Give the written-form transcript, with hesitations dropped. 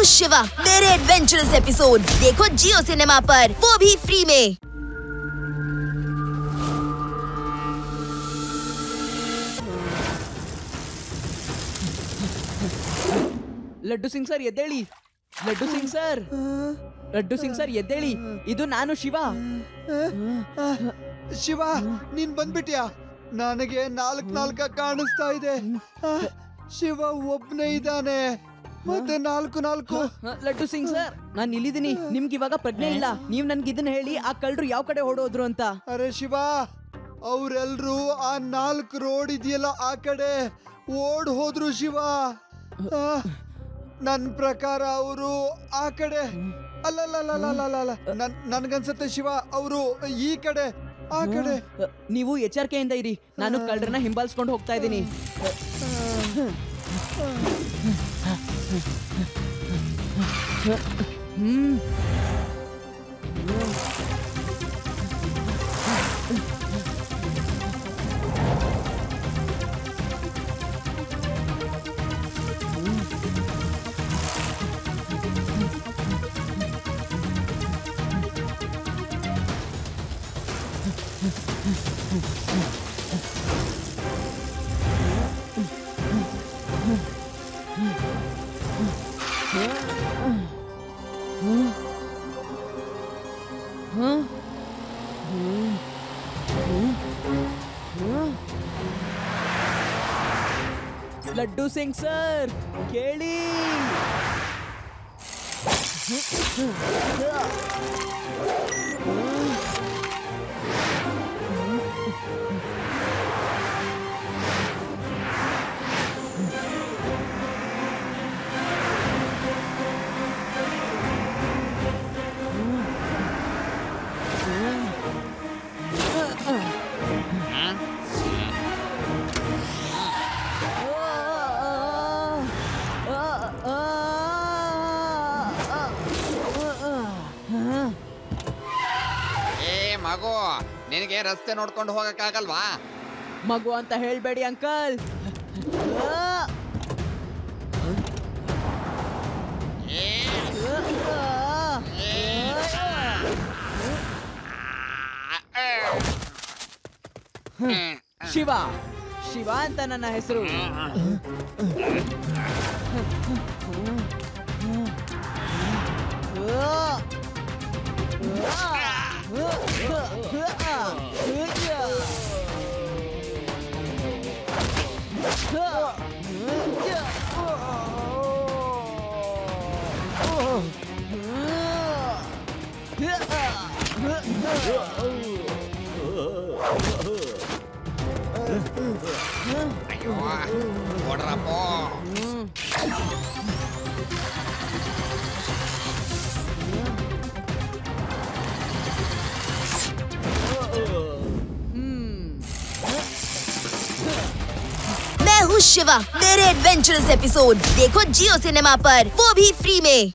शिवा, मेरे adventurous episode देखो जियो cinema पर, वो भी फ्री में। ಲಡ್ಡು ಸಿಂಗ್ ಸರ್ ಎದ್ದೇಳಿ. ಲಡ್ಡು ಸಿಂಗ್ ಸರ್, ಲಡ್ಡು ಸಿಂಗ್ ಸರ್ ಎದ್ದೇಳಿ. ಇದು ನಾನು ಶಿವ. ಶಿವ, ನೀನ್ ಬಂದ್ಬಿಟ್ಯಾ? ನನಗೆ ನಾಲ್ಕ ಕಾಣಿಸ್ತಾ ಇದೆ. ಶಿವ ಒಬ್ನೇ ಇದ್ದಾನೆ, ಮತ್ತೆ ನಾಲ್ಕು. ಲಡ್ಡು ಸಿಂಗ್ ಸರ್, ನಾನು ಇಲ್ಲಿದ್ದೀನಿ. ನಿಮ್ಗೆ ಇವಾಗ ಪ್ರಜ್ಞೆ ಇಲ್ಲ. ನೀವ್ ನನ್ಗೆ ಇದನ್ನ ಹೇಳಿ, ಆ ಕಳ್ಳರು ಯಾವ ಕಡೆ ಹೊಡೋದ್ರು ಅಂತ. ಅರೆ ಶಿವ, ಅವ್ರೆಲ್ರು ಆ 4 ರೋಡ್ ಇದೆಯಲ್ಲ ಆ ಕಡೆ ಓಡ್ ಹೋದ್ರು ಶಿವ. ನನ್ ಪ್ರಕಾರ ಅವರು ಆ ಕಡೆ ಅಲ್ಲ, ನನ್ಗನ್ಸತ್ತೆ ಶಿವ ಅವರು ಈ ಕಡೆ ಆ ಕಡೆ. ನೀವು ಎಚ್ಚರಿಕೆಯಿಂದ ಇರಿ. ನಾನು ಕಳ್ಳರನ್ನ ಹಿಂಬಾಲಿಸ್ಕೊಂಡು ಹೋಗ್ತಾ ಇದ್ದೀನಿ. ಲಡ್ಡು ಸಿಂಗ್ ಸರ್ ಕೇಳಿ. ಮಗು, ನಿನಗೆ ರಸ್ತೆ ನೋಡ್ಕೊಂಡು ಹೋಗಕ್ಕಾಗಲ್ವಾ? ಮಗು ಅಂತ ಹೇಳ್ಬೇಡಿ ಅಂಕಲ್. ಶಿವ, ಶಿವ ಅಂತ ನನ್ನ ಹೆಸರು. ಅಯ್ಯೋ, ಓಡ್ರಪ್ಪ. मैं हूँ शिवा, मेरे एडवेंचरस एपिसोड देखो जियो सिनेमा पर, वो भी फ्री में।